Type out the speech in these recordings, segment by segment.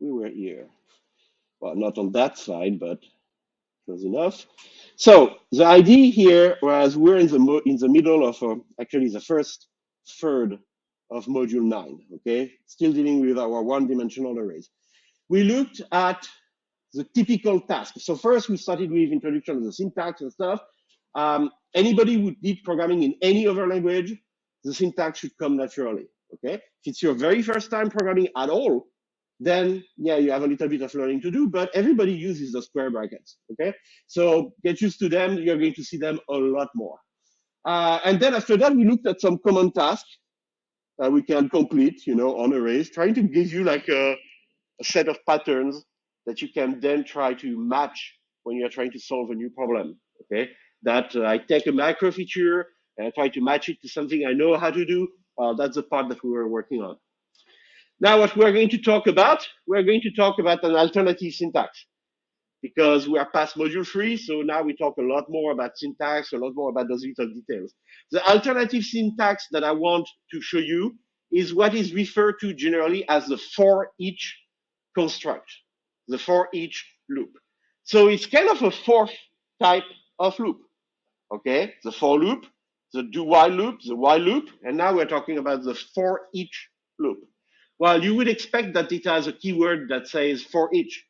We were here. Well, not on that side, but close enough. So the idea here was we're in the middle of actually the first third of module 9. Okay, still dealing with our one-dimensional arrays. We looked at the typical task. So first we started with introduction of the syntax and stuff. Anybody who did programming in any other language, the syntax should come naturally. Okay, if it's your very first time programming at all, then yeah, you have a little bit of learning to do, but everybody uses the square brackets. Okay, so get used to them. You're going to see them a lot more. And then after that, we looked at some common tasks that we can complete, on arrays, trying to give you like a set of patterns that you can then try to match when you're trying to solve a new problem. Okay, that I take a macro feature and I try to match it to something I know how to do. That's the part that we were working on. Now, what we're going to talk about, we're going to talk about an alternative syntax because we are past module 3. So now we talk a lot more about syntax, a lot more about those little details. The alternative syntax that I want to show you is what is referred to generally as the for each construct, the for each loop. So it's kind of a fourth type of loop. Okay, the for loop, the do while loop, the while loop, and now we're talking about the for each loop. Well, you would expect that it has a keyword that says for each.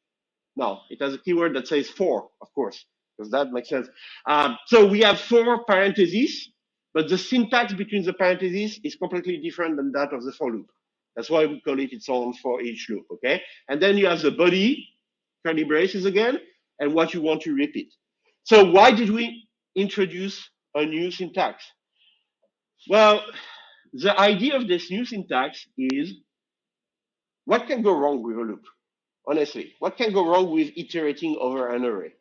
No, it has a keyword that says for, of course, because that makes sense. So we have 4 parentheses, but the syntax between the parentheses is completely different than that of the for loop. That's why we call it its own for each loop, okay? And then you have the body, curly braces again, and what you want to repeat. So why did we introduce a new syntax? Well, the idea of this new syntax is what can go wrong with a loop? Honestly, what can go wrong with iterating over an array?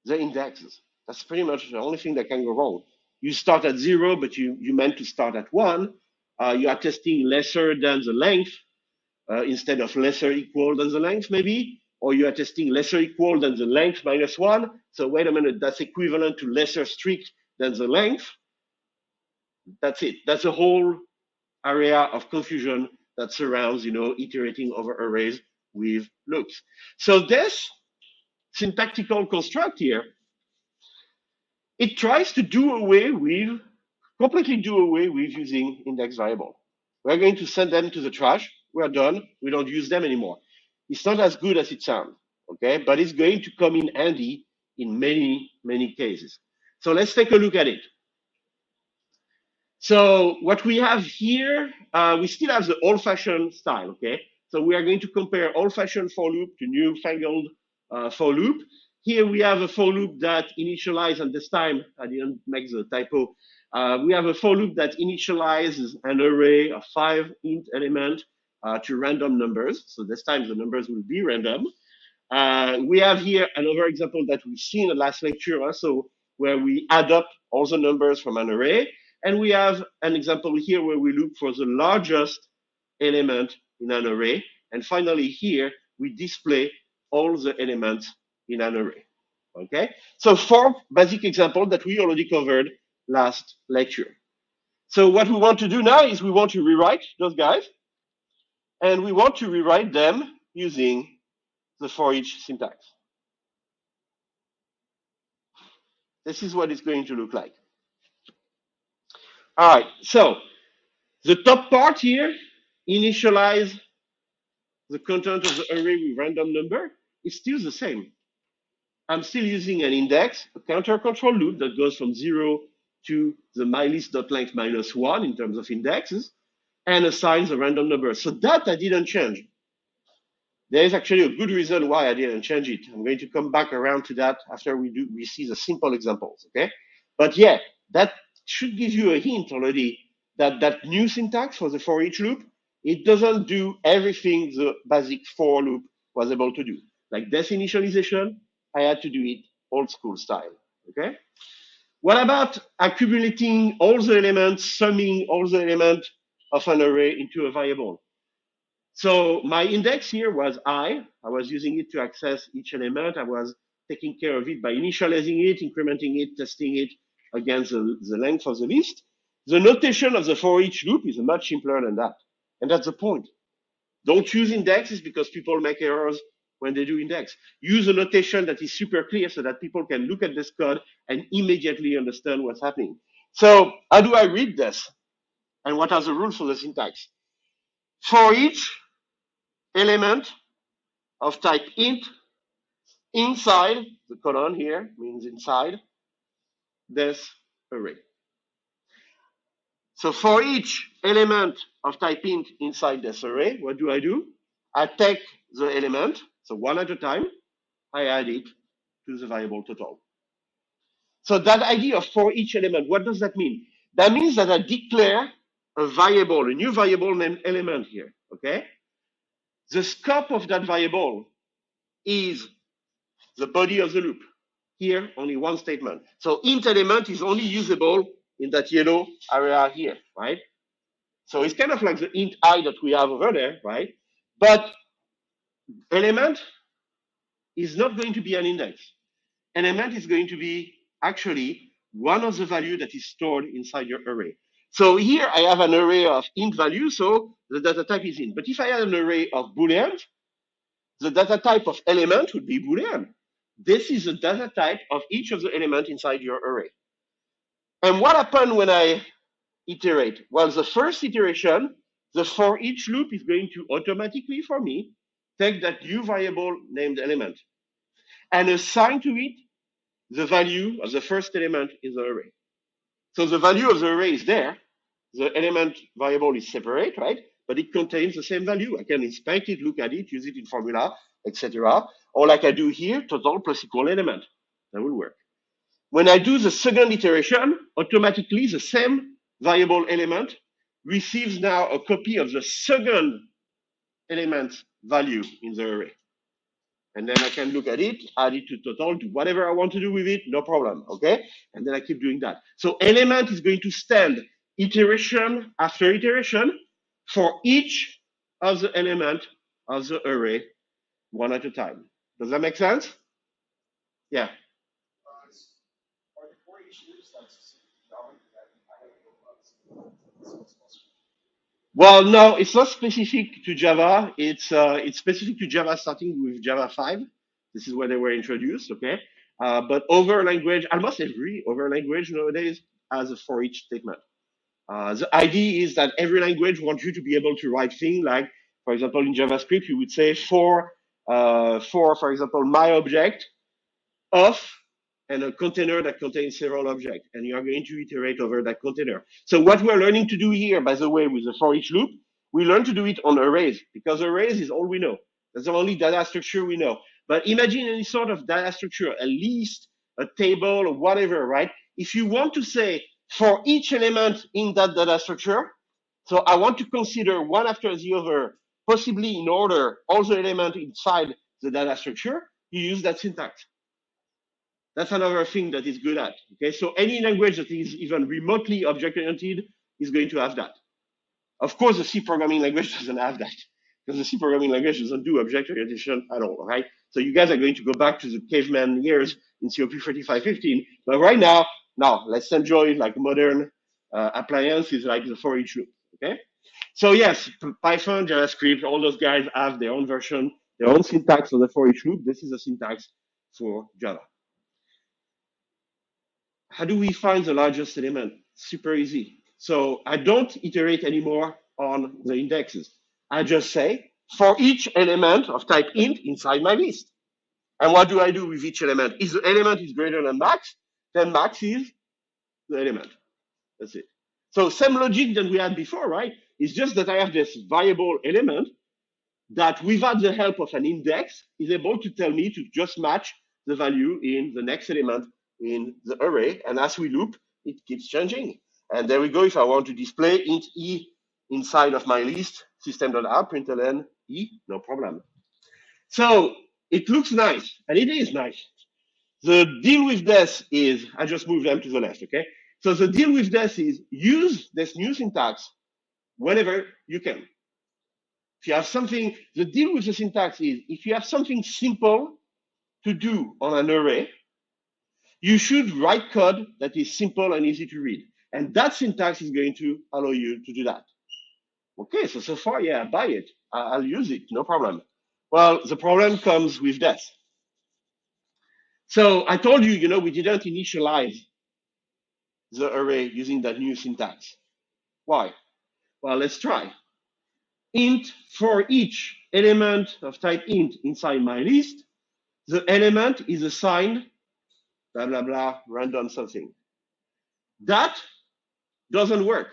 The indexes. That's pretty much the only thing that can go wrong. You start at 0, but you meant to start at 1. You are testing lesser than the length instead of lesser equal than the length, maybe. Or you are testing lesser equal than the length minus 1. So wait a minute, that's equivalent to lesser strict than the length. That's it. That's a whole area of confusion that surrounds, iterating over arrays with loops. So this syntactical construct here, it tries to completely do away with using index variable. We're going to send them to the trash. We're done. We don't use them anymore. It's not as good as it sounds, okay? But it's going to come in handy in many, many cases. So let's take a look at it. So what we have here, we still have the old-fashioned style, okay? So we are going to compare old-fashioned for loop to newfangled for loop. Here we have a for loop that initializes, and this time I didn't make the typo. We have a for loop that initializes an array of 5 int elements to random numbers. So this time the numbers will be random. We have here another example that we've seen in the last lecture also, where we add up all the numbers from an array. And we have an example here where we look for the largest element in an array. And finally here, we display all the elements in an array. Okay? So 4 basic examples that we already covered last lecture. So what we want to do now is we want to rewrite those guys. And we want to rewrite them using the for each syntax. This is what it's going to look like. All right, so the top part here, initialize the content of the array with random number, is still the same. I'm still using an index, a counter control loop that goes from 0 to the mylist.length minus 1 in terms of indexes, and assigns a random number. So that I didn't change. There is actually a good reason why I didn't change it. I'm going to come back around to that after we see the simple examples, okay? But yeah, that should give you a hint already that new syntax for the for each loop, it doesn't do everything the basic for loop was able to do. Like this initialization, I had to do it old school style, okay? What about accumulating all the elements, summing all the elements of an array into a variable? So my index here was I was using it to access each element. I was taking care of it by initializing it, incrementing it, testing it against the length of the list. The notation of the for each loop is much simpler than that. And that's the point. Don't use indexes because people make errors when they do index. Use a notation that is super clear so that people can look at this code and immediately understand what's happening. So how do I read this? And what are the rules for the syntax? For each element of type int inside, the colon here means inside this array. So for each element of type int inside this array, what do? I take the element, so one at a time, I add it to the variable total. So that idea of for each element, what does that mean? That means that I declare a variable, a new variable named element here, okay? The scope of that variable is the body of the loop. Here, only one statement. So int element is only usable in that yellow area here, right? So it's kind of like the int I that we have over there, right? But element is not going to be an index. Element is going to be actually one of the value that is stored inside your array. So here I have an array of int value, so the data type is int. But if I had an array of booleans, the data type of element would be boolean. This is the data type of each of the elements inside your array. And what happened when I iterate? Well, the first iteration, the for each loop is going to automatically, for me, take that new variable named element and assign to it the value of the first element in the array. So the value of the array is there. The element variable is separate, right? But it contains the same value. I can inspect it, look at it, use it in formula, etc. Or like I do here, total plus equal element. That will work. When I do the second iteration, automatically the same variable element receives now a copy of the second element value in the array. And then I can look at it, add it to total, do whatever I want to do with it, no problem, okay? And then I keep doing that. So element is going to stand iteration after iteration for each of the element of the array, one at a time. Does that make sense? Yeah. Well, no, it's not specific to Java. It's specific to Java, starting with Java 5. This is where they were introduced, okay? But over language, almost every over language nowadays has a for each statement. The idea is that every language wants you to be able to write things like, for example, in JavaScript, you would say for example, my object of and a container that contains several objects, and you are going to iterate over that container. So what we're learning to do here, by the way, with the for each loop, we learn to do it on arrays, because arrays is all we know. That's the only data structure we know. But imagine any sort of data structure, a list, a table, or whatever, right? If you want to say for each element in that data structure, so I want to consider one after the other, possibly in order, all the elements inside the data structure, you use that syntax. That's another thing that is good at. Okay, so any language that is even remotely object-oriented is going to have that. Of course, the C programming language doesn't have that, because the C programming language doesn't do object orientation at all, right? So you guys are going to go back to the caveman years in COP2512. But right now, let's enjoy like modern appliances like the for each loop, okay? So yes, Python, JavaScript, all those guys have their own version, their own syntax for the for each loop. This is a syntax for Java. How do we find the largest element? Super easy. So I don't iterate anymore on the indexes. I just say for each element of type int inside my list. And what do I do with each element? If the element is greater than max, then max is the element. That's it. So same logic than we had before, right? It's just that I have this variable element that without the help of an index is able to tell me to just match the value in the next element in the array. And as we loop, it keeps changing. And there we go. If I want to display int e inside of my list, system.out, println e, no problem. So it looks nice, and it is nice. The deal with this is, I just move them to the left, okay? So the deal with this is use this new syntax whenever you can. If you have something, the deal with the syntax is, if you have something simple to do on an array, you should write code that is simple and easy to read. And that syntax is going to allow you to do that. Okay, so far, yeah, I buy it. I'll use it, no problem. Well, the problem comes with that. So I told you, we didn't initialize the array using that new syntax. Why? Well, let's try. Int for each element of type int inside my list, the element is assigned blah, blah, blah, random something. That doesn't work.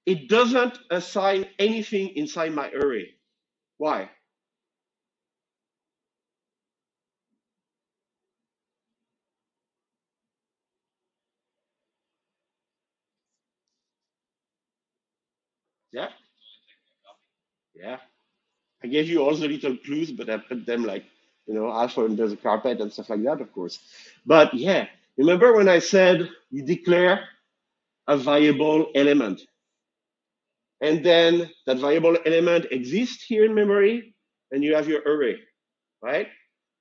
It doesn't assign anything inside my array. Why? Yeah? Yeah. I gave you all the little clues, but I put them like, alpha under the carpet and stuff like that, of course. But yeah, remember when I said you declare a variable element, and then that variable element exists here in memory, and you have your array, right?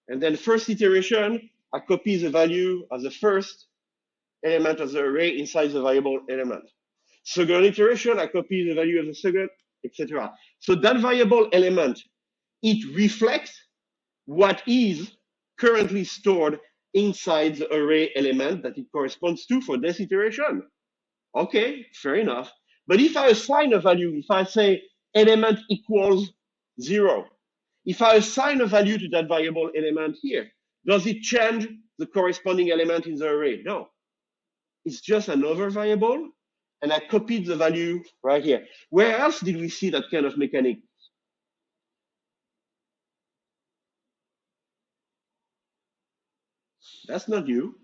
And then first iteration, I copy the value of the first element of the array inside the variable element. Second iteration, I copy the value of the second, etc. So that variable element, it reflects what is currently stored inside the array element that it corresponds to for this iteration. Okay, fair enough. But if I assign a value, if I say element equals 0, if I assign a value to that variable element here, does it change the corresponding element in the array? No. It's just another variable, and I copied the value right here. Where else did we see that kind of mechanic? That's not new.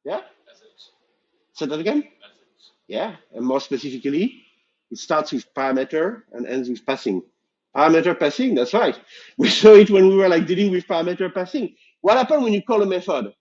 Yeah? Say that again? Yeah, and more specifically, it starts with parameter and ends with passing. Parameter passing, that's right. We saw it when we were like dealing with parameter passing. What happens when you call a method?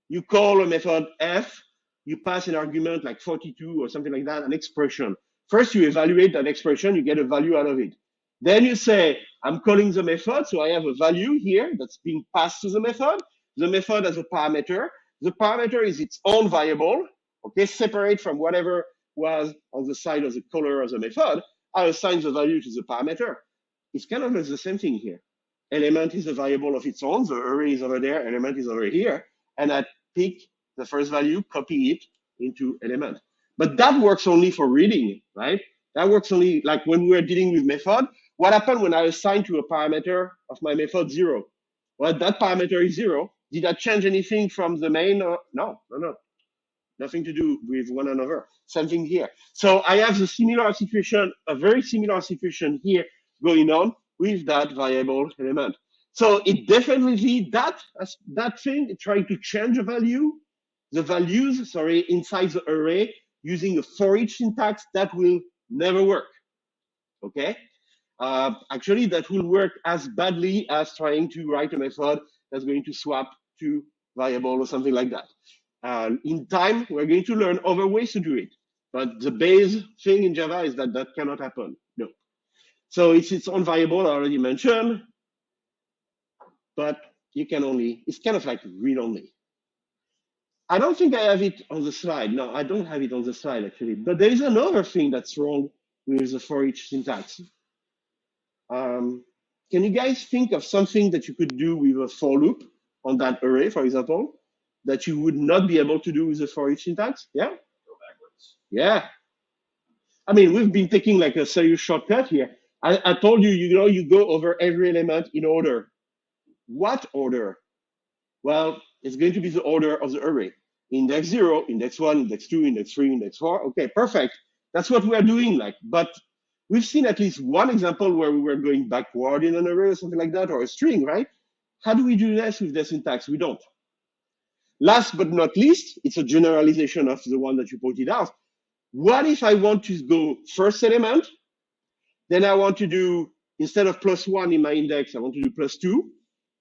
You call a method f, you pass an argument like 42 or something like that, an expression. First, you evaluate that expression, you get a value out of it. Then you say, I'm calling the method, so I have a value here that's being passed to the method. The method has a parameter. The parameter is its own variable, okay, separate from whatever was on the side of the caller of the method. I assign the value to the parameter. It's kind of the same thing here. Element is a variable of its own. The array is over there, element is over here. And I pick the first value, copy it into element. But that works only for reading, right? That works only like when we're dealing with method. What happened when I assign to a parameter of my method 0? Well, that parameter is 0. Did I change anything from the main? No. Nothing to do with one another. Same thing here. So I have the similar situation, a very similar situation here going on with that variable element. So it definitely, that thing, trying to change the values, inside the array using a for each syntax, that will never work, okay? Actually, that will work as badly as trying to write a method that's going to swap to variable or something like that. In time, we're going to learn other ways to do it. But the base thing in Java is that that cannot happen. No. So it's its own variable, I already mentioned, but you can only, it's kind of like read only. I don't think I have it on the slide. No, I don't have it on the slide actually. But there is another thing that's wrong with the for each syntax. Can you guys think of something that you could do with a for loop on that array, for example, that you would not be able to do with the for each syntax? Yeah? Go backwards. Yeah. I mean, we've been taking like a serious shortcut here. I told you, you go over every element in order. What order? Well, it's going to be the order of the array. Index 0, index 1, index 2, index 3, index 4. Okay, perfect. That's what we are doing. But we've seen at least one example where we were going backward in an array or something like that, or a string, right? How do we do this with the syntax? We don't. Last but not least, it's a generalization of the one that you pointed out. What if I want to go first element, then I want to do, instead of +1 in my index, I want to do +2.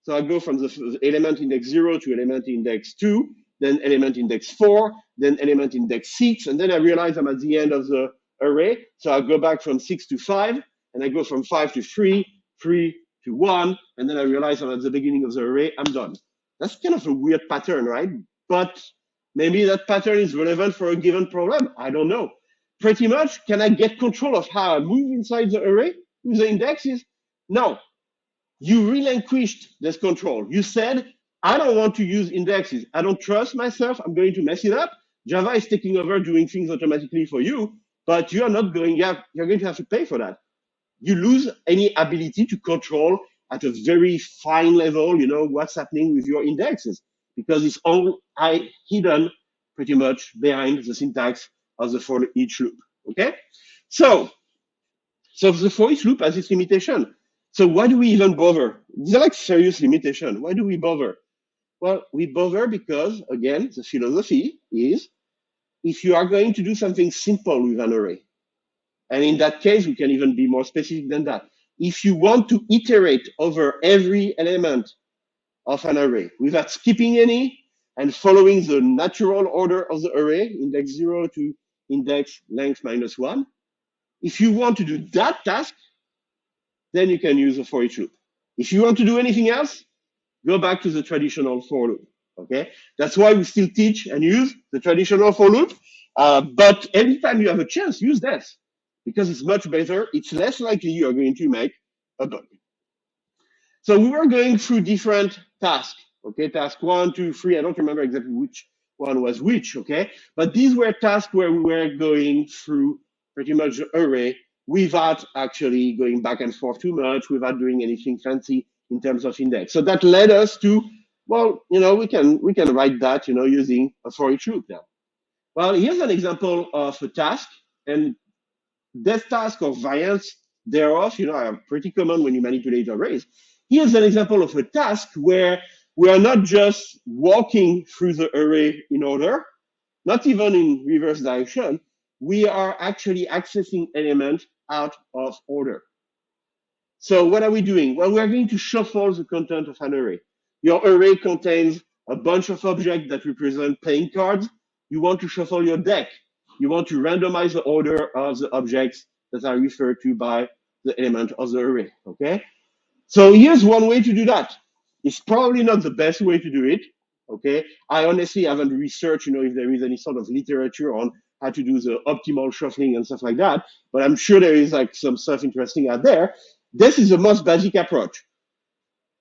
So I go from the element index 0 to element index 2, then element index 4, then element index 6, and then I realize I'm at the end of the array. So I go back from 6 to 5, and I go from 5 to 3, 3 to 1, and then I realize I'm at the beginning of the array, I'm done. That's kind of a weird pattern, right? But Maybe that pattern is relevant for a given problem. I don't know. Pretty much, can I get control of how I move inside the array with the indexes? No. You relinquished this control. You said, I don't want to use indexes. I don't trust myself. I'm going to mess it up. Java is taking over doing things automatically for you, but you're not going, you're going to have to pay for that. You lose any ability to control at a very fine level, what's happening with your indexes, because it's all hidden pretty much behind the syntax of the for each loop. Okay, so the for each loop has its limitation. So why do we even bother? These are like serious limitation. Why do we bother? Well, we bother because, again, the philosophy is if you are going to do something simple with an array, and in that case, we can even be more specific than that. If you want to iterate over every element of an array without skipping any and following the natural order of the array, index 0 to index length -1, if you want to do that task, then you can use a for each loop. If you want to do anything else, go back to the traditional for loop. Okay, that's why we still teach and use the traditional for loop. But every time you have a chance, use this because it's much better. It's less likely you are going to make a bug. So we were going through different tasks. Okay, task 1, 2, 3. I don't remember exactly which one was which. Okay, but these were tasks where we were going through pretty much the array without actually going back and forth too much, without doing anything fancy in terms of index. So that led us to, well, we can write that, using a for each loop now. Well, here's an example of a task, and this task or variants thereof, are pretty common when you manipulate arrays. Here's an example of a task where we are not just walking through the array in order, not even in reverse direction. We are actually accessing elements out of order. So what are we doing? Well, we're going to shuffle the content of an array. Your array contains a bunch of objects that represent playing cards. You want to shuffle your deck. You want to randomize the order of the objects that are referred to by the element of the array, okay? So here's one way to do that. It's probably not the best way to do it, okay? I honestly haven't researched, if there is any sort of literature on how to do the optimal shuffling and stuff like that, but I'm sure there is like some stuff interesting out there. This is the most basic approach.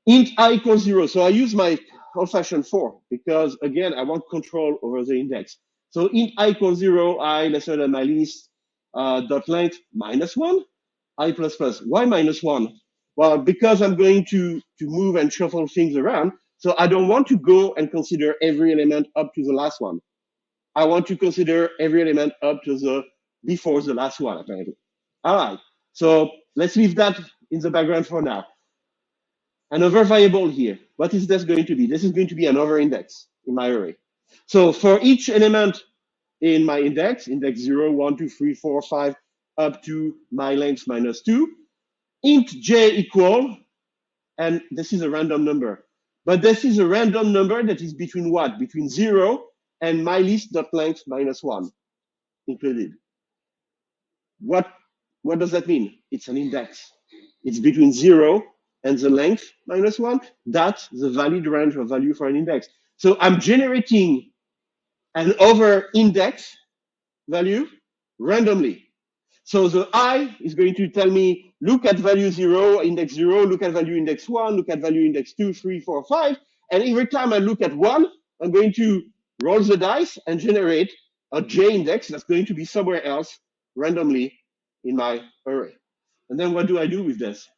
Int I equals 0. So I use my old-fashioned for because, again, I want control over the index. So int I equals 0, I lesser than my list, dot length -1, I plus plus. Why -1? Well, because I'm going to move and shuffle things around. So I don't want to go and consider every element up to the last one. I want to consider every element up to the before the last one, apparently. All right. So let's leave that in the background for now. Another variable here. What is this going to be? This is going to be another index in my array. So for each element in my index 0, 1, 2, 3, 4, 5, up to my length -2, int j equal, and this is a random number, but this is a random number that is between what? Between 0 and my list.length -1 included. What does that mean? It's an index. It's between 0 and the length -1. That's the valid range of value for an index. So I'm generating an over index value randomly. So the I is going to tell me, look at value 0, index 0, look at value index 1, look at value index 2, 3, 4, 5. And every time I look at 1, I'm going to roll the dice and generate a j index that's going to be somewhere else randomly in my array. And then what do I do with this?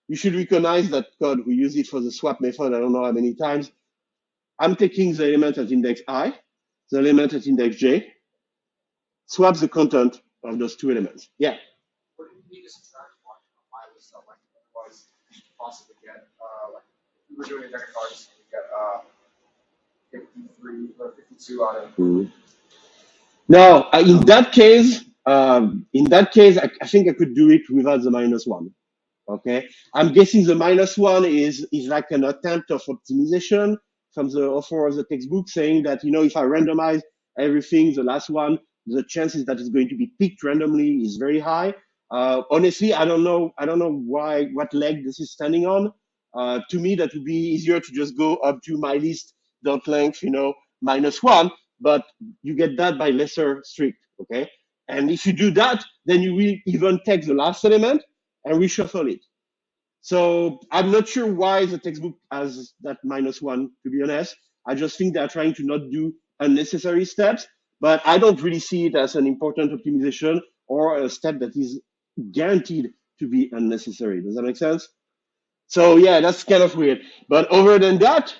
You should recognize that code. We use it for the swap method. I don't know how many times. I'm taking the element at index I, the element at index j, swap the content of those two elements. Yeah. What do you need to subtract one from my list of like otherwise possibly get like if we were doing a deck of cards and we get 53 or 52 out of Now in that case, I think I could do it without the -1. Okay, I'm guessing the -1 is like an attempt of optimization from the author of the textbook, saying that if I randomize everything, the last one, the chances that it's going to be picked randomly is very high. Honestly, I don't know what leg this is standing on. To me, that would be easier to just go up to my list dot length, -1, but you get that by lesser strict, okay? And if you do that, then you will even take the last element and reshuffle it. So I'm not sure why the textbook has that -1, to be honest. I just think they're trying to not do unnecessary steps, but I don't really see it as an important optimization or a step that is guaranteed to be unnecessary. Does that make sense? So yeah, that's kind of weird. But other than that,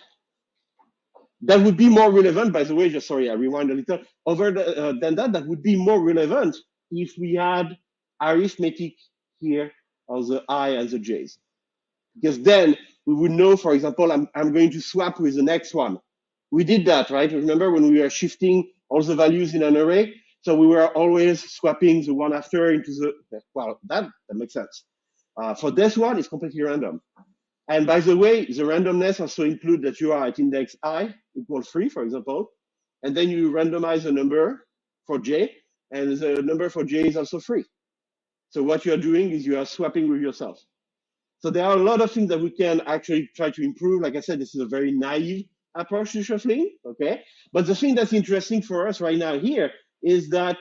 that would be more relevant, by the way, just sorry, I rewind a little. Than that, that would be more relevant if we had arithmetic here of the I and the J's. Because then we would know, for example, I'm going to swap with the next one. We did that, right? Remember when we were shifting all the values in an array? So we were always swapping the one after into the, well, that makes sense. For this one, it's completely random. And by the way, the randomness also includes that you are at index I equals 3, for example, and then you randomize a number for j, and the number for j is also 3. So what you are doing is you are swapping with yourself. So there are a lot of things that we can actually try to improve. Like I said, this is a very naive approach to shuffling, okay? But the thing that's interesting for us right now here is that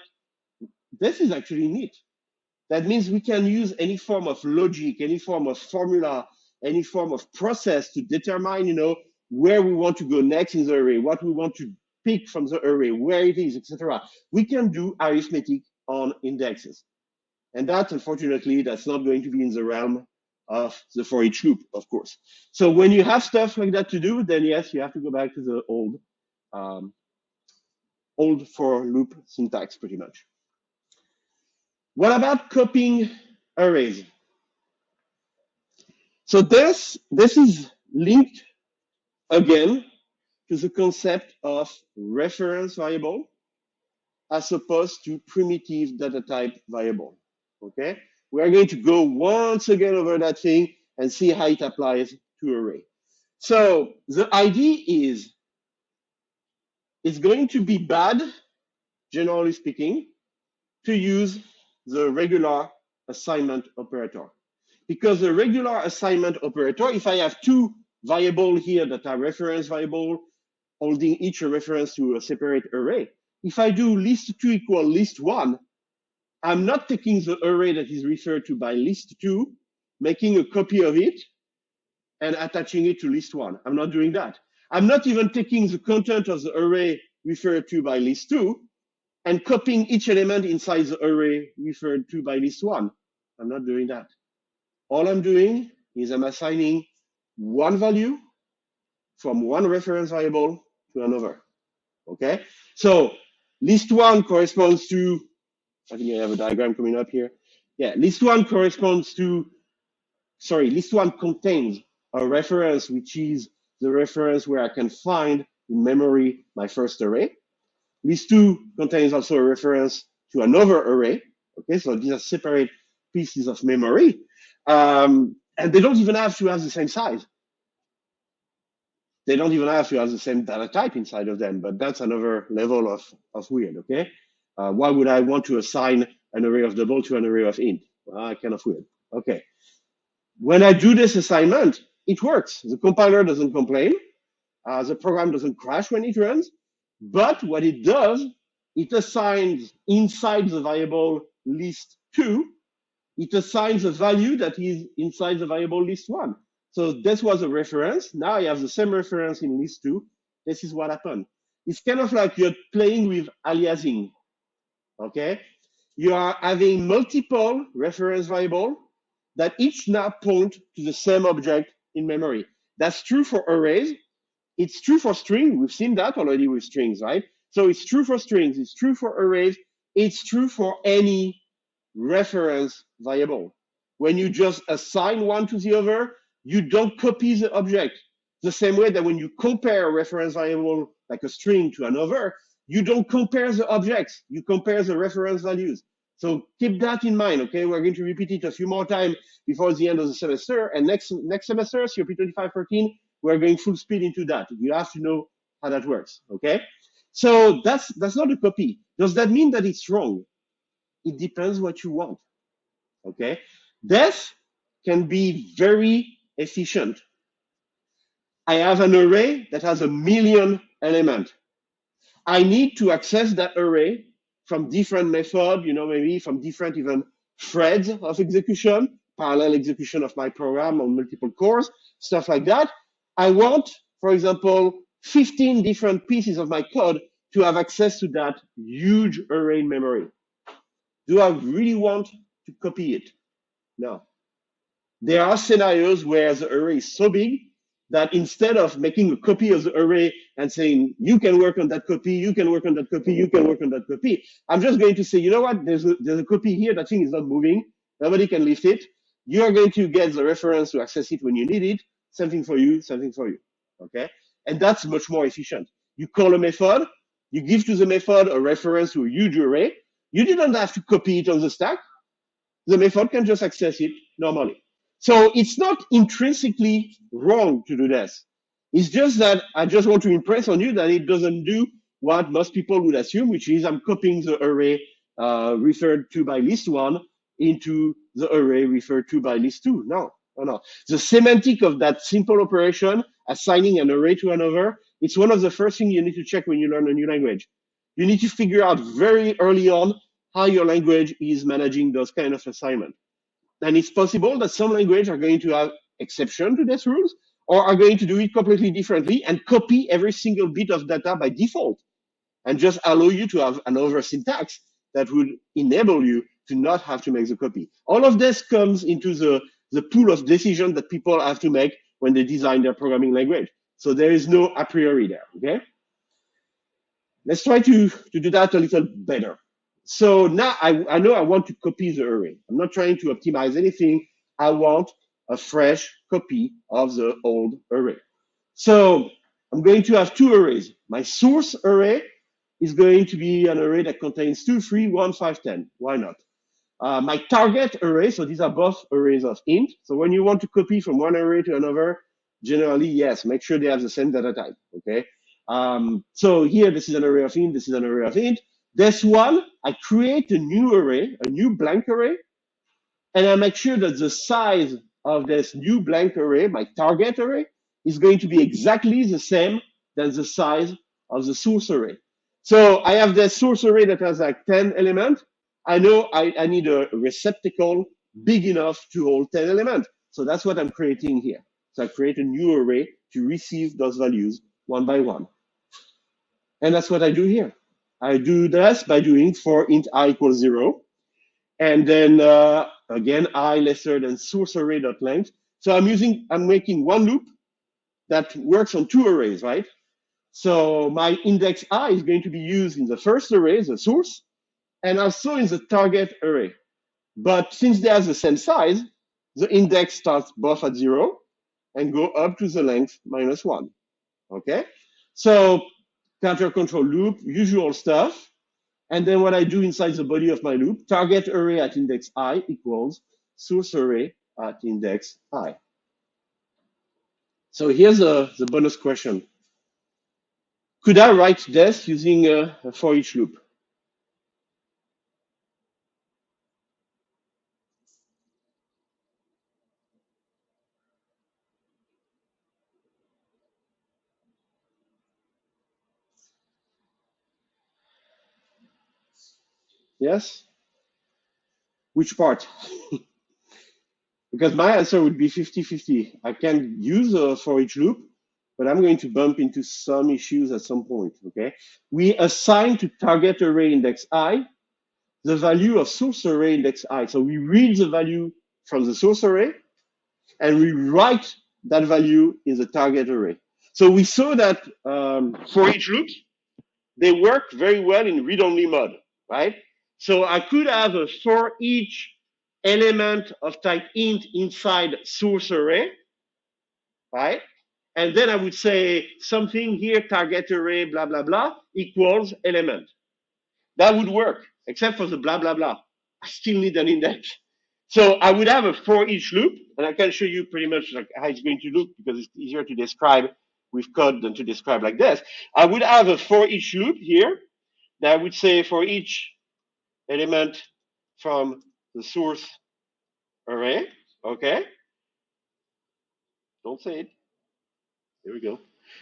this is actually neat. That means we can use any form of logic, any form of formula, any form of process to determine, where we want to go next in the array, what we want to pick from the array, where it is, etc. We can do arithmetic on indexes. And that, unfortunately, that's not going to be in the realm of the for each loop, of course. So when you have stuff like that to do, then yes, you have to go back to the old for loop syntax, pretty much. What about copying arrays? So this is linked again to the concept of reference variable as opposed to primitive data type variable. Okay, we are going to go once again over that thing and see how it applies to array. So the idea is it's going to be bad, generally speaking, to use the regular assignment operator. Because the regular assignment operator, if I have two variables here that are reference variable, holding each a reference to a separate array, if I do list2 equal list1, I'm not taking the array that is referred to by list2, making a copy of it, and attaching it to list1. I'm not doing that. I'm not even taking the content of the array referred to by list2 and copying each element inside the array referred to by list1. I'm not doing that. All I'm doing is I'm assigning one value from one reference variable to another. Okay? So list1 corresponds to, I think I have a diagram coming up here. Yeah, list1 corresponds to, list1 contains a reference, which is the reference where I can find in memory my first array. List2 contains also a reference to another array. Okay, so these are separate pieces of memory. And they don't even have to have the same size. They don't even have to have the same data type inside of them, but that's another level of weird, okay? Why would I want to assign an array of double to an array of int? Kind of weird. Okay. When I do this assignment, it works. The compiler doesn't complain. The program doesn't crash when it runs. But what it does, it assigns inside the variable list2, it assigns a value that is inside the variable list1. So this was a reference. Now I have the same reference in list2. This is what happened. It's kind of like you're playing with aliasing, okay? You are having multiple reference variables that each now point to the same object in memory. That's true for arrays. It's true for strings. We've seen that already with strings, right? So it's true for strings. It's true for arrays. It's true for any reference variable. When you just assign one to the other, you don't copy the object. The same way that when you compare a reference variable like a string to another, you don't compare the objects, you compare the reference values. So keep that in mind, okay? We're going to repeat it a few more times before the end of the semester. And next semester, COP2513, we're going full speed into that. You have to know how that works, okay? So that's not a copy. Does that mean that it's wrong? It depends what you want, okay? This can be very efficient. I have an array that has 1 million elements. I need to access that array from different method, maybe from different even threads of execution, parallel execution of my program on multiple cores, stuff like that. I want, for example, 15 different pieces of my code to have access to that huge array in memory. Do I really want to copy it? No. There are scenarios where the array is so big that instead of making a copy of the array and saying, you can work on that copy, you can work on that copy, you can work on that copy, I'm just going to say, you know what, there's a copy here, that thing is not moving, nobody can lift it. You are going to get the reference to access it when you need it, something for you, okay? And that's much more efficient. You call a method, you give to the method a reference to a huge array, you didn't have to copy it on the stack, the method can just access it normally. So it's not intrinsically wrong to do this. It's just that I just want to impress on you that it doesn't do what most people would assume, which is I'm copying the array referred to by list one into the array referred to by list two. No. The semantic of that simple operation, assigning an array to another, it's one of the first things you need to check when you learn a new language. You need to figure out very early on how your language is managing those kind of assignment. And it's possible that some language are going to have exception to these rules or are going to do it completely differently and copy every single bit of data by default and just allow you to have another syntax that would enable you to not have to make the copy. All of this comes into the pool of decisions that people have to make when they design their programming language. So there is no a priori there, okay? Let's try to do that a little better. So now I know I want to copy the array. I'm not trying to optimize anything. I want a fresh copy of the old array. So I'm going to have two arrays. My source array is going to be an array that contains 2, 3, 1, 5, 10. Why not? My target array, so these are both arrays of int. So when you want to copy from one array to another, generally, yes, make sure they have the same data type, okay? So here, this is an array of int, this is an array of int. This one, I create a new array, a new blank array, and I make sure that the size of this new blank array, my target array, is going to be exactly the same than the size of the source array. So I have this source array that has like 10 elements. I know I need a receptacle big enough to hold 10 elements. So that's what I'm creating here. So I create a new array to receive those values one by one. And that's what I do here. I do this by doing for int I equals 0. And then again, I lesser than source array dot length. So I'm making one loop that works on two arrays, right? So my index I is going to be used in the first array, the source, and also in the target array. But since they have the same size, the index starts both at 0 and go up to the length -1. Okay? So counter control loop, usual stuff. And then what I do inside the body of my loop, target array at index I equals source array at index I. So here's the bonus question. Could I write this using a for each loop? Yes? Which part? Because my answer would be 50-50. I can use a for each loop, but I'm going to bump into some issues at some point, okay? We assign to target array index I the value of source array index I. So we read the value from the source array, and we write that value in the target array. So we saw that for each loop, they work very well in read-only mode, right? So I could have a for each element of type int inside source array, right? And then I would say something here, target array, blah, blah, blah, equals element. That would work, except for the blah, blah, blah. I still need an index. So I would have a for each loop, and I can show you pretty much like how it's going to look because it's easier to describe with code than to describe like this. I would have a for each loop here that I would say for each element from the source array, okay? Don't say it. Here we go.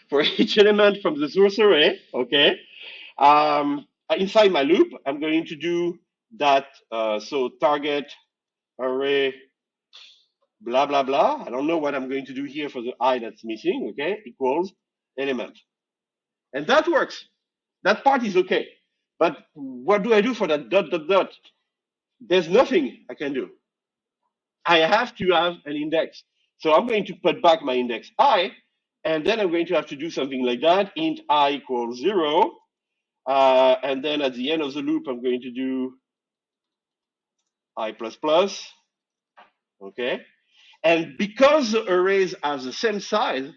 For each element from the source array, okay? Inside my loop, I'm going to do that. So target array, blah, blah, blah. I don't know what I'm going to do here for the I that's missing, okay, equals element. And that works. That part is okay. But what do I do for that dot, dot, dot? There's nothing I can do. I have to have an index. So I'm going to put back my index I, and then I'm going to have to do something like that, int I equals 0. And then at the end of the loop, I'm going to do I plus plus, okay? And because the arrays have the same size,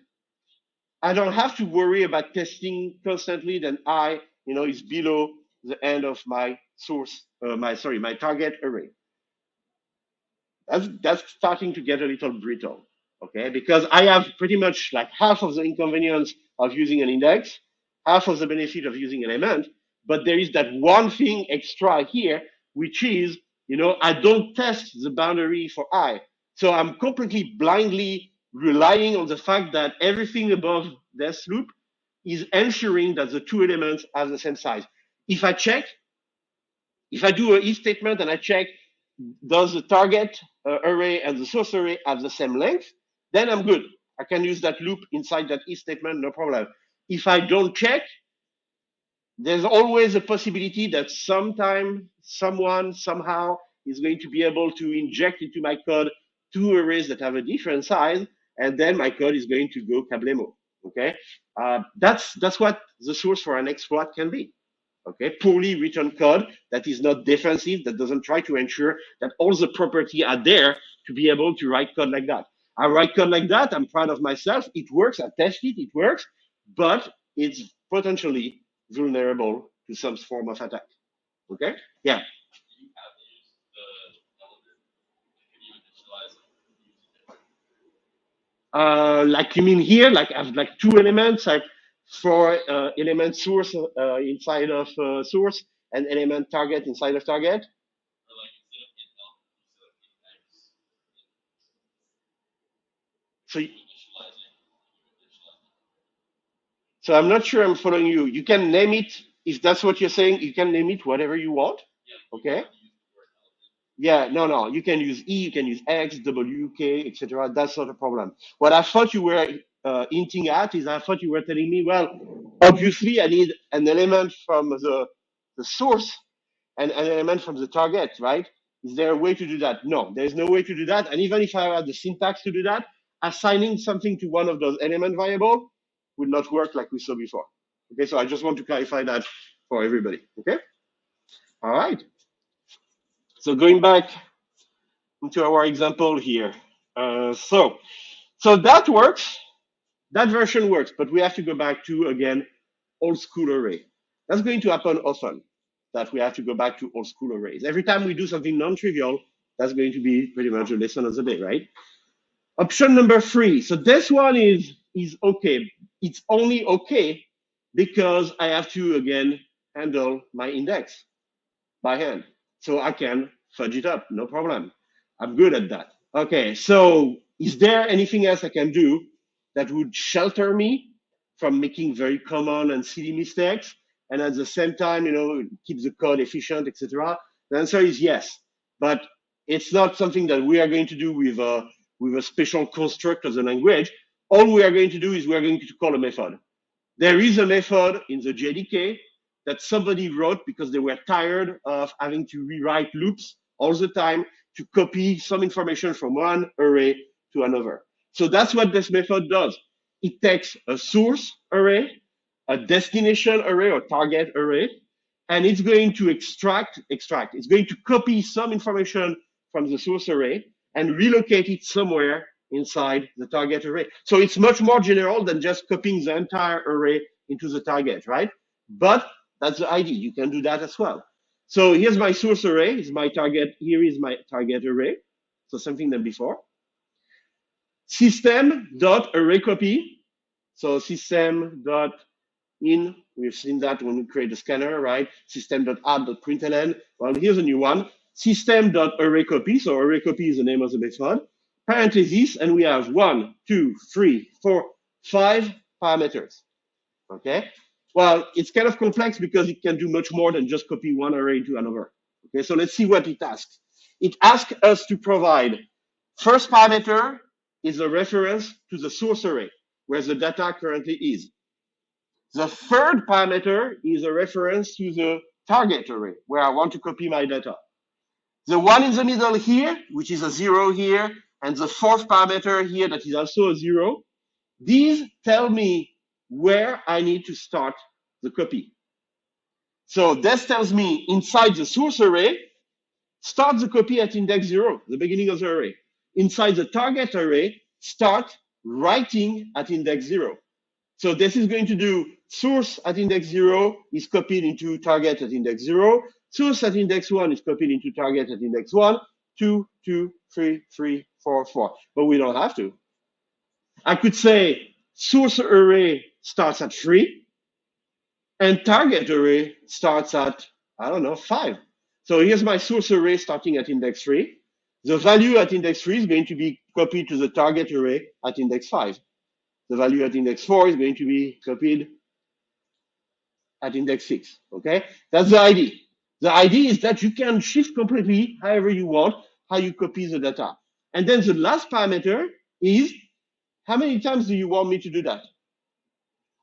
I don't have to worry about testing constantly that I, is below the end of my source, my target array. That's starting to get a little brittle, okay? Because I have pretty much like half of the inconvenience of using an index, half of the benefit of using an element, but there is that one thing extra here, which is, I don't test the boundary for I. So I'm completely blindly relying on the fact that everything above this loop is ensuring that the two elements have the same size. If I do an if statement and I check, does the target array and the source array have the same length, then I'm good. I can use that loop inside that if statement, no problem. If I don't check, there's always a possibility that sometime, someone, somehow is going to be able to inject into my code two arrays that have a different size, and then my code is going to go kablamo. Okay, that's what the source for an exploit can be. Okay, poorly written code that is not defensive, that doesn't try to ensure that all the property are there to be able to write code like that. I write code like that, I'm proud of myself, it works, I test it, it works, but it's potentially vulnerable to some form of attack. Okay? Yeah. Like you mean here, like I have like two elements, like for element source inside of source and element target inside of target. So, so I'm not sure I'm following you. You can name it, if that's what you're saying, you can name it whatever you want. Okay? Yeah, no. You can use E, you can use X, W, K, etc. That's not a problem. What I thought you were hinting at is I thought you were telling me, well, obviously I need an element from the source and an element from the target, right? Is there a way to do that? No, there's no way to do that. And even if I had the syntax to do that, assigning something to one of those element variable would not work like we saw before. Okay, so I just want to clarify that for everybody. Okay? All right. So going back into our example here. So that works. That version works, but we have to go back to, again, old school array. That's going to happen often, that we have to go back to old school arrays. Every time we do something non-trivial, that's going to be pretty much the lesson of the day, right? Option number 3. So this one is okay. It's only okay because I have to, again, handle my index by hand. So I can fudge it up, no problem. I'm good at that. Okay, so is there anything else I can do that would shelter me from making very common and silly mistakes, and at the same time, keep the code efficient, etc.? The answer is yes, but it's not something that we are going to do with a special construct of the language. All we are going to do is we are going to call a method. There is a method in the JDK that somebody wrote because they were tired of having to rewrite loops all the time to copy some information from one array to another. So that's what this method does. It takes a source array, a destination array or target array, and it's going to extract. It's going to copy some information from the source array and relocate it somewhere inside the target array. So it's much more general than just copying the entire array into the target, right? But that's the idea. You can do that as well. So here's my source array. Is my target. Here is my target array. So something than before. System.arrayCopy. So system.in. We've seen that when we create the scanner, right? System.add.println. Well, here's a new one. System.arrayCopy. So arrayCopy is the name of the method. Parentheses, and we have 1, 2, 3, 4, 5 parameters. Okay. Well, it's kind of complex because it can do much more than just copy one array to another. Okay, so let's see what it asks. It asks us to provide first parameter is a reference to the source array where the data currently is. The third parameter is a reference to the target array where I want to copy my data. The one in the middle here, which is a 0 here, and the fourth parameter here that is also a 0, these tell me where I need to start the copy. So this tells me inside the source array, start the copy at index 0, the beginning of the array. Inside the target array, start writing at index 0. So this is going to do source at index 0 is copied into target at index 0. Source at index 1 is copied into target at index 1, 2, 2, 3, 3, 4, 4. But we don't have to. I could say source array starts at 3 and target array starts at, I don't know, 5. So here's my source array starting at index 3. The value at index 3 is going to be copied to the target array at index 5. The value at index 4 is going to be copied at index 6. Okay, that's the ID. The ID is that you can shift completely however you want, how you copy the data. And then the last parameter is how many times do you want me to do that?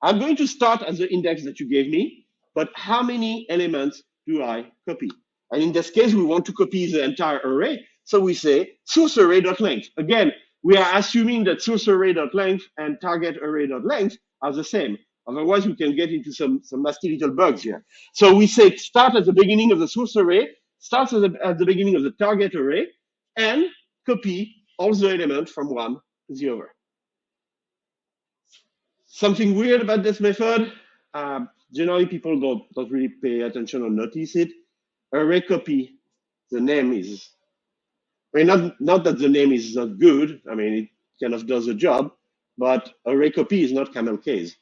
I'm going to start at the index that you gave me, but how many elements do I copy? And in this case, we want to copy the entire array. So we say source array.length. Again, we are assuming that source array.length and target array.length are the same. Otherwise, we can get into some nasty little bugs here. So we say start at the beginning of the source array, start at the beginning of the target array, and copy all the elements from one to the other. Something weird about this method, generally people don't really pay attention or notice it. Array copy, the name is, I mean, not that the name is not good, I mean, it kind of does the job, but array copy is not camel case.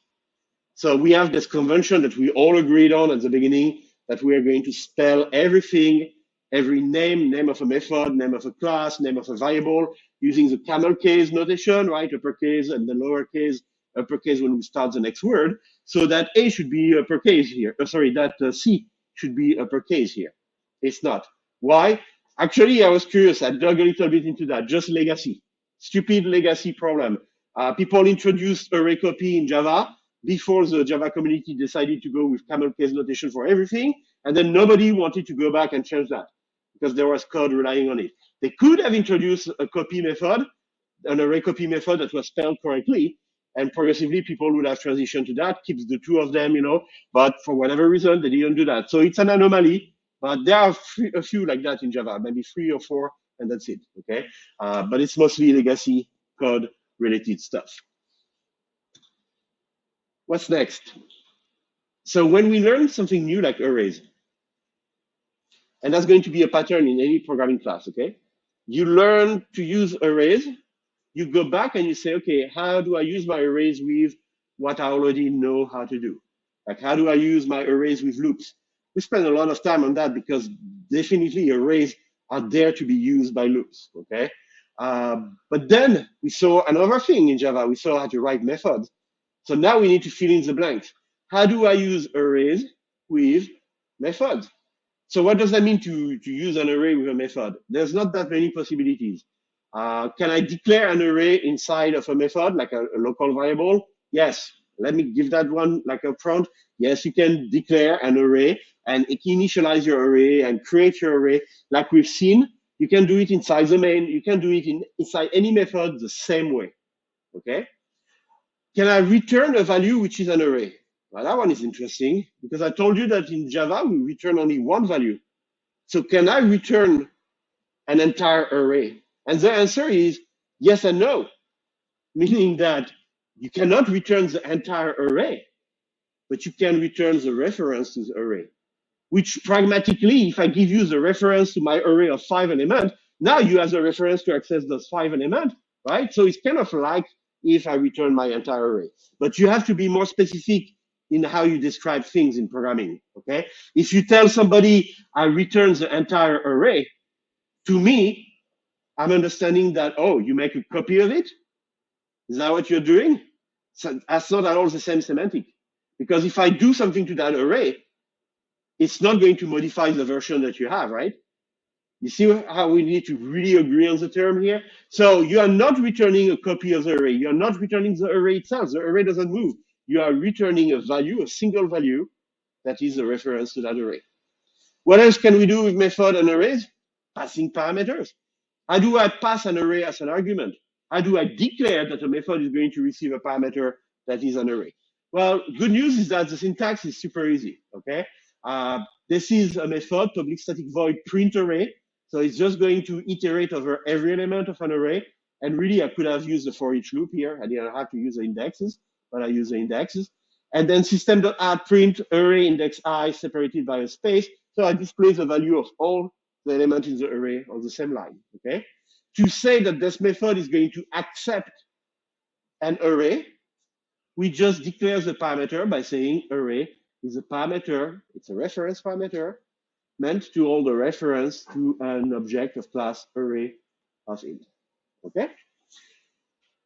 So we have this convention that we all agreed on at the beginning that we are going to spell everything, every name of a method, name of a class, name of a variable, using the camel case notation, right? Uppercase and then lowercase, uppercase when we start the next word. So that A should be uppercase here. That C should be uppercase here. It's not. Why? Actually, I was curious. I dug a little bit into that. Just legacy. Stupid legacy problem. People introduced array copy in Java before the Java community decided to go with camel case notation for everything, and then nobody wanted to go back and change that because there was code relying on it. They could have introduced a copy method, an array copy method that was spelled correctly, and progressively people would have transitioned to that, keeps the two of them, but for whatever reason, they didn't do that. So it's an anomaly, but there are a few like that in Java, maybe 3 or 4, and that's it, okay? But it's mostly legacy code related stuff. What's next? So when we learn something new like arrays, and that's going to be a pattern in any programming class, okay? You learn to use arrays, you go back and you say, okay, how do I use my arrays with what I already know how to do? Like, how do I use my arrays with loops? We spend a lot of time on that because definitely arrays are there to be used by loops, okay? But then we saw another thing in Java. We saw how to write methods. So now we need to fill in the blanks. How do I use arrays with methods? So what does that mean to use an array with a method? There's not that many possibilities. Can I declare an array inside of a method, like a local variable? Yes. Let me give that one like a prompt. Yes, you can declare an array and initialize your array and create your array. Like we've seen, you can do it inside the main. You can do it inside any method the same way, okay? Can I return a value which is an array? Well, that one is interesting because I told you that in Java, we return only one value. So can I return an entire array? And the answer is yes and no, meaning that you cannot return the entire array, but you can return the reference to the array, which pragmatically, if I give you the reference to my array of 5 elements, now you have the reference to access those 5 elements, right? So it's kind of like if I return my entire array. But you have to be more specific in how you describe things in programming, okay? If you tell somebody I return the entire array, to me, I'm understanding that, oh, you make a copy of it? Is that what you're doing? So that's not at all the same semantic. Because if I do something to that array, it's not going to modify the version that you have, right? You see how we need to really agree on the term here? So you are not returning a copy of the array. You are not returning the array itself. The array doesn't move. You are returning a value, a single value, that is a reference to that array. What else can we do with method and arrays? Passing parameters. How do I pass an array as an argument? How do I declare that a method is going to receive a parameter that is an array? Well, good news is that the syntax is super easy, okay? This is a method, public static void print array. So it's just going to iterate over every element of an array. And really, I could have used the for each loop here. I didn't have to use the indexes, but I use the indexes. And then system.add print array index I separated by a space. So I display the value of all the element in the array on the same line, okay? To say that this method is going to accept an array, we just declare the parameter by saying array is a parameter, it's a reference parameter, meant to hold a reference to an object of class array of int, okay?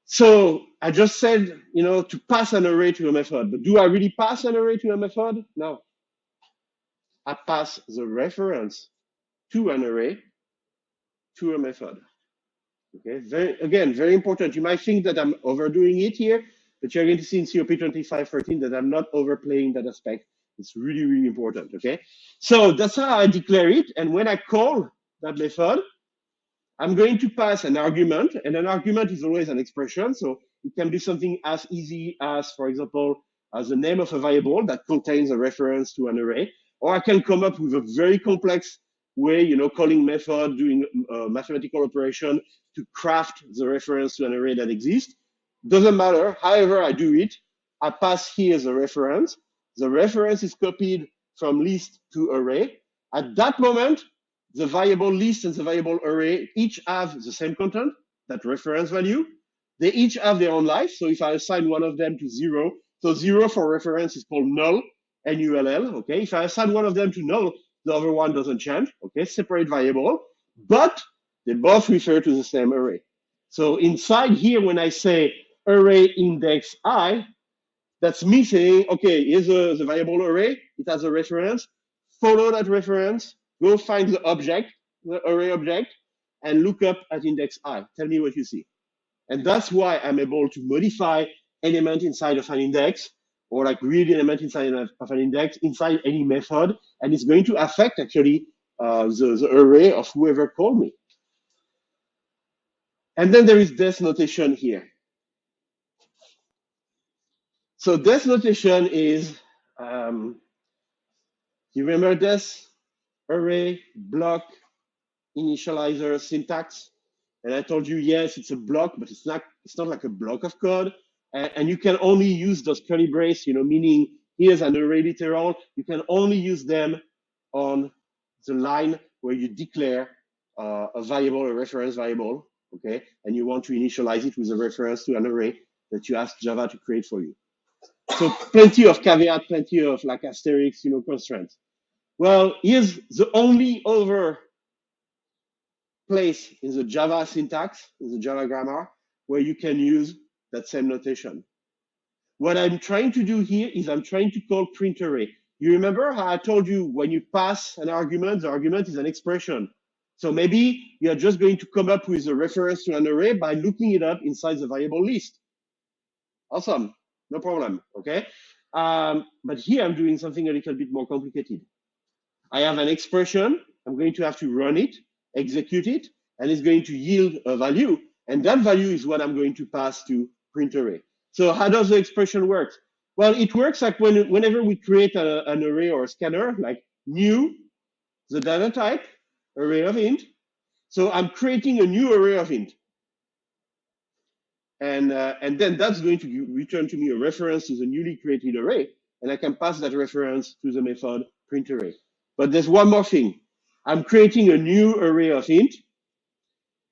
So I just said, to pass an array to a method, but do I really pass an array to a method? No. I pass the reference to an array to a method. Okay, very important. You might think that I'm overdoing it here, but you're going to see in COP2512 that I'm not overplaying that aspect. It's really, really important, okay? So that's how I declare it. And when I call that method, I'm going to pass an argument, and an argument is always an expression. So it can be something as easy as, for example, as the name of a variable that contains a reference to an array, or I can come up with a very complex way, calling method, doing a mathematical operation to craft the reference to an array that exists. Doesn't matter, however I do it, I pass here the reference. The reference is copied from list to array. At that moment, the variable list and the variable array each have the same content, that reference value. They each have their own life. So if I assign one of them to 0, so 0 for reference is called null, N-U-L-L, okay? If I assign one of them to null, the other one doesn't change, okay? Separate variable, but they both refer to the same array. So inside here, when I say array index I, that's me saying, okay, here's the variable array. It has a reference. Follow that reference. Go find the object, the array object, and look up at index I. Tell me what you see. And that's why I'm able to modify element inside of an index, or like read element inside of an index, inside any method, and it's going to affect actually the array of whoever called me. And then there is this notation here. So this notation is, you remember this? Array, block, initializer syntax. And I told you, yes, it's a block, but it's not like a block of code. And you can only use those curly brace, meaning here's an array literal. You can only use them on the line where you declare a variable, a reference variable, okay? And you want to initialize it with a reference to an array that you ask Java to create for you. So plenty of caveat, plenty of like asterisks, constraints. Well, here's the only other place in the Java syntax, in the Java grammar, where you can use that same notation. What I'm trying to do here is I'm trying to call print array. You remember how I told you when you pass an argument, the argument is an expression. So maybe you're just going to come up with a reference to an array by looking it up inside the variable list. Awesome, no problem, okay? But here I'm doing something a little bit more complicated. I have an expression, I'm going to have to run it, execute it, and it's going to yield a value. And that value is what I'm going to pass to print array. So how does the expression work? Well, it works like whenever we create an array or a scanner, like new, the data type, array of int. So I'm creating a new array of int. And then that's going to return to me a reference to the newly created array. And I can pass that reference to the method print array. But there's one more thing. I'm creating a new array of int.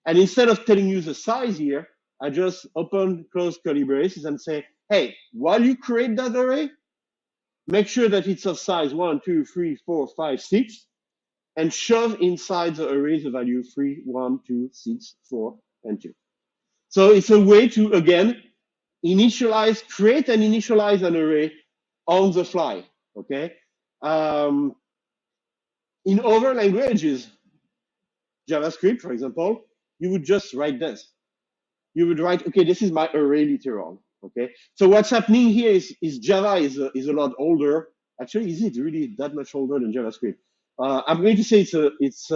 And instead of telling you the size here, I just open, close curly braces and say, hey, while you create that array, make sure that it's of size 1, 2, 3, 4, 5, 6, and shove inside the array the value 3, 1, 2, 6, 4, and 2. So it's a way to, again, create and initialize an array on the fly, okay? Um, in other languages, JavaScript, for example, you would just write this. You would write, okay, this is my array literal, okay? So what's happening here is Java is a lot older. Actually, is it really that much older than JavaScript? I'm going to say it's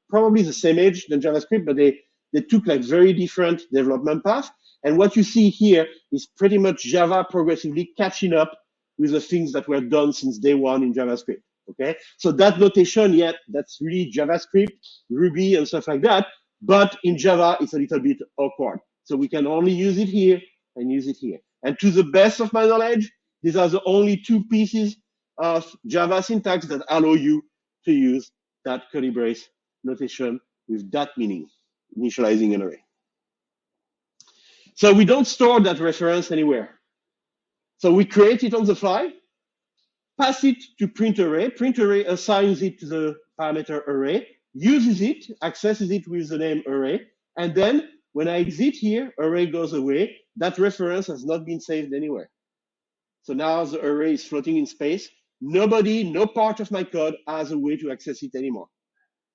probably the same age than JavaScript, but they took like very different development paths. And what you see here is pretty much Java progressively catching up with the things that were done since day one in JavaScript. Okay, so that notation, yeah, that's really JavaScript, Ruby, and stuff like that. But in Java, it's a little bit awkward. So we can only use it here and use it here. And to the best of my knowledge, these are the only two pieces of Java syntax that allow you to use that curly brace notation with that meaning, initializing an array. So we don't store that reference anywhere. So we create it on the fly, pass it to print array assigns it to the parameter array, uses it, accesses it with the name array, and then when I exit here, array goes away. That reference has not been saved anywhere. So now the array is floating in space. Nobody, no part of my code has a way to access it anymore.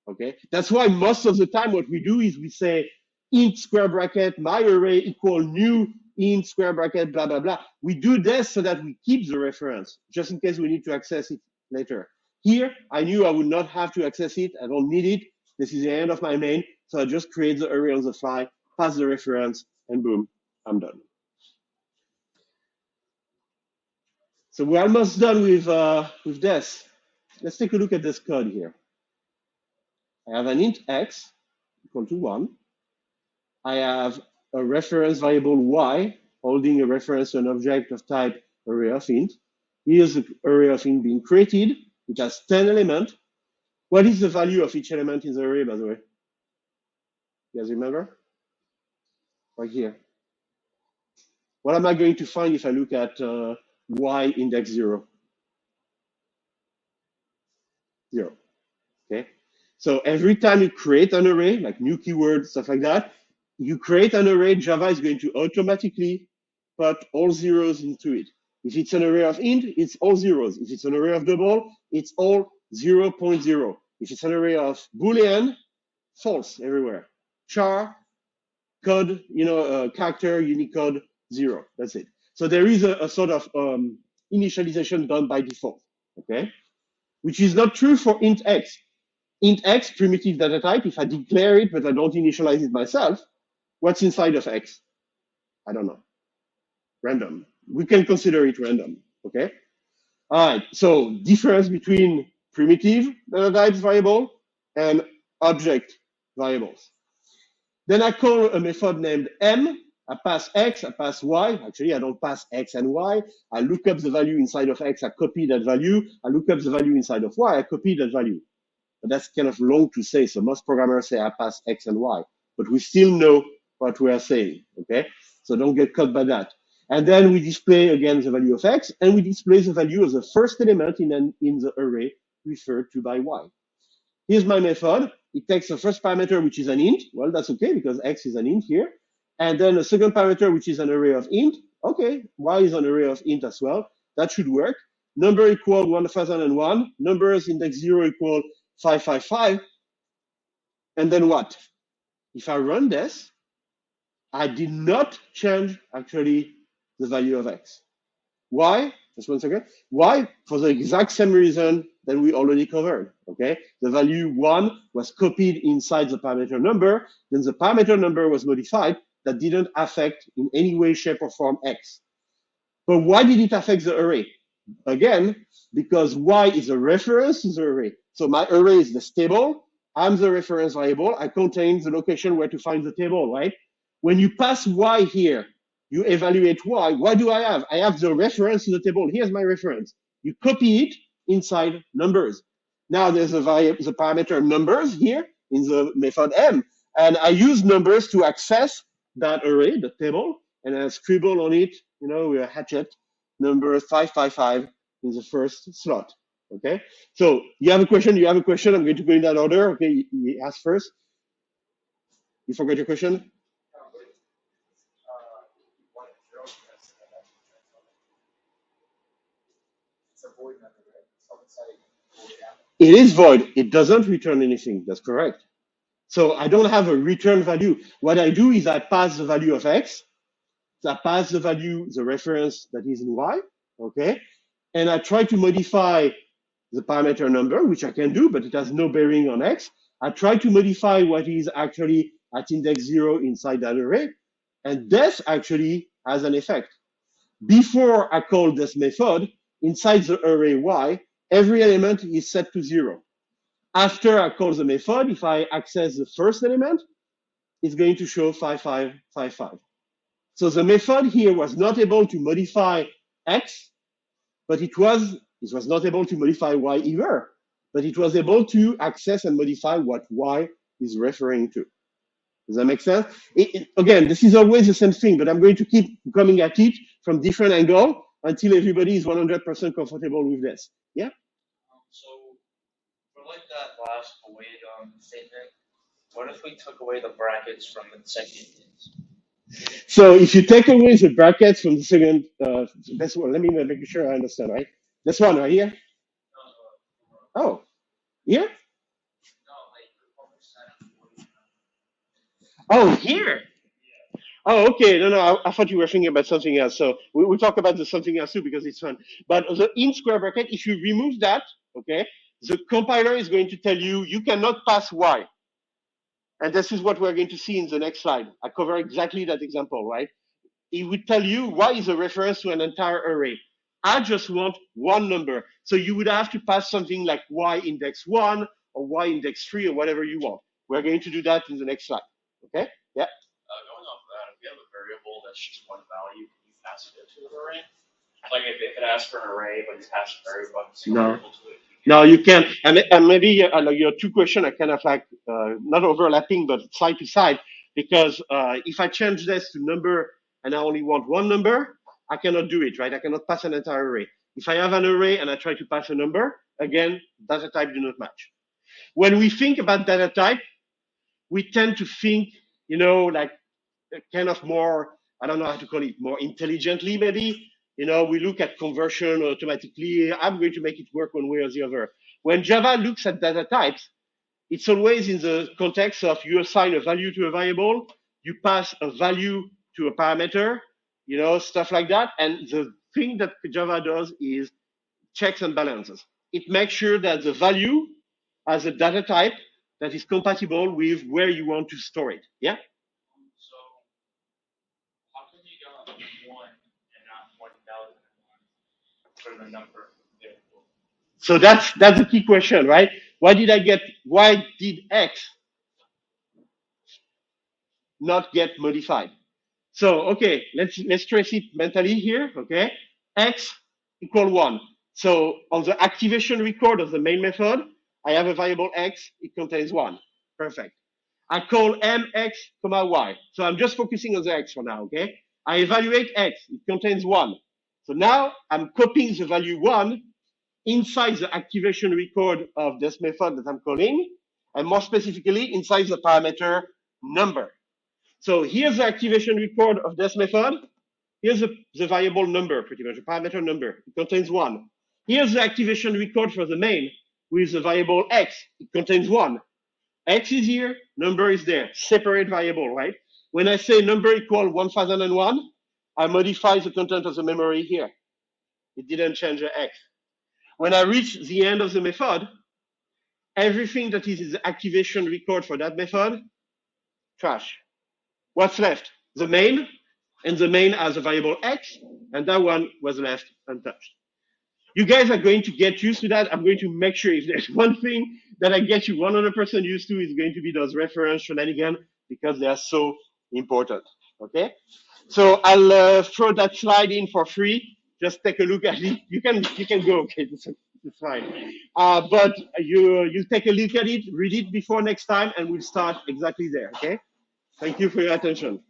Okay, that's why most of the time what we do is we say int square bracket my array equal new int square bracket blah blah blah. We do this so that we keep the reference just in case we need to access it later. Here I knew I would not have to access it. I don't need it. This is the end of my main, so I just create the array on the fly, pass the reference, and boom, I'm done. So we're almost done with this. Let's take a look at this code here. I have an int x equal to 1. I have a reference variable y holding a reference to an object of type array of int. Here's the array of int being created. It has 10 elements. What is the value of each element in the array, by the way? You guys remember? Right here. What am I going to find if I look at y index 0? 0. Okay. So every time you create an array, like new keywords, stuff like that, you create an array, Java is going to automatically put all zeros into it. If it's an array of int, it's all zeros. If it's an array of double, it's all 0.0. If it's an array of Boolean, false everywhere. Char, code, character, Unicode, 0. That's it. So there is a sort of initialization done by default, okay? Which is not true for int x. Int x, primitive data type, if I declare it but I don't initialize it myself, what's inside of x? I don't know. Random. We can consider it random, okay? All right, so difference between primitive data types variable and object variables. Then I call a method named m. I pass x, I pass y. Actually, I don't pass x and y. I look up the value inside of x, I copy that value. I look up the value inside of y, I copy that value. But that's kind of long to say. So most programmers say I pass X and Y, but we still know what we are saying, okay? So don't get caught by that. And then we display again the value of X, and we display the value of the first element in the array referred to by Y. Here's my method. It takes the first parameter, which is an int. Well, that's okay because X is an int here. And then a second parameter, which is an array of int. Okay, Y is an array of int as well. That should work. Number equal 1001. Numbers index 0 equal 555, and then what? If I run this, I did not change actually the value of x. Why? Just one second. Why? For the exact same reason that we already covered, okay? The value 1 was copied inside the parameter number, then the parameter number was modified. That didn't affect in any way, shape, or form x. But why did it affect the array? Again, because y is a reference to the array. So my array is this table. I'm the reference variable. I contain the location where to find the table, right? When you pass y here, you evaluate y. What do I have? I have the reference to the table. Here's my reference. You copy it inside numbers. Now there's a variable, the parameter numbers here in the method m. And I use numbers to access that array, the table, and I scribble on it, with a hatchet, number 555 in the first slot. Okay, so you have a question. I'm going to go in that order. Okay, you ask first. You forgot your question? It is void. It doesn't return anything. That's correct. So I don't have a return value. What I do is I pass the value of x. So I pass the value, the reference that is in y. Okay. And I try to modify the parameter number, which I can do, but it has no bearing on x. I try to modify what is actually at index 0 inside that array. And this actually has an effect. Before I call this method, inside the array y, every element is set to 0. After I call the method, if I access the first element, it's going to show 5555. So the method here was not able to modify x, but it was not able to modify y either, but it was able to access and modify what y is referring to. Does that make sense? Again, this is always the same thing, but I'm going to keep coming at it from different angle until everybody is 100% comfortable with this. Yeah? So for like that last void statement, what if we took away the brackets from the second int? So if you take away the brackets from the second, this one, let me make sure I understand, right? This one right here? Oh, here? Oh, here? Oh, okay. No, I thought you were thinking about something else. So we'll talk about the something else too because it's fun. But the in square bracket, if you remove that, okay, the compiler is going to tell you you cannot pass y. And this is what we're going to see in the next slide. I cover exactly that example, right? It would tell you y is a reference to an entire array. I just want one number. So you would have to pass something like y index 1 or y index 3 or whatever you want. We're going to do that in the next slide. Okay? Yeah. Going off of that, if you have a variable that's just one value, can you pass it into an array? Like if it asks for an array, but you pass a variable to it. No, you can't. And maybe your two questions are kind of like not overlapping, but side to side. Because if I change this to number and I only want one number, I cannot do it, right? I cannot pass an entire array. If I have an array and I try to pass a number, again, data type do not match. When we think about data type, we tend to think, like kind of more, I don't know how to call it, more intelligently maybe. We look at conversion automatically. I'm going to make it work one way or the other. When Java looks at data types, it's always in the context of you assign a value to a variable, you pass a value to a parameter, stuff like that. And the thing that Java does is checks and balances. It makes sure that the value has a data type that is compatible with where you want to store it. Yeah? So how come you got 1 and not 1001 for the number variable? So that's the key question, right? Why did X not get modified? So, okay, let's trace it mentally here, okay? X equal 1. So on the activation record of the main method, I have a variable X, it contains 1. Perfect. I call mx, y. So I'm just focusing on the X for now, okay? I evaluate X, it contains 1. So now I'm copying the value 1 inside the activation record of this method that I'm calling, and more specifically, inside the parameter number. So here's the activation record of this method. Here's the variable number, pretty much, the parameter number. It contains 1. Here's the activation record for the main with the variable x. It contains 1. X is here, number is there. Separate variable, right? When I say number equal 1001, I modify the content of the memory here. It didn't change the x. When I reach the end of the method, everything that is in the activation record for that method, trash. What's left? The main, and the main has a variable x, and that one was left untouched. You guys are going to get used to that. I'm going to make sure if there's one thing that I get you 100% used to is going to be those reference shenanigans because they are so important. Okay? So I'll throw that slide in for free. Just take a look at it. You can go. Okay, it's fine. But you take a look at it, read it before next time, and we'll start exactly there. Okay? Thank you for your attention.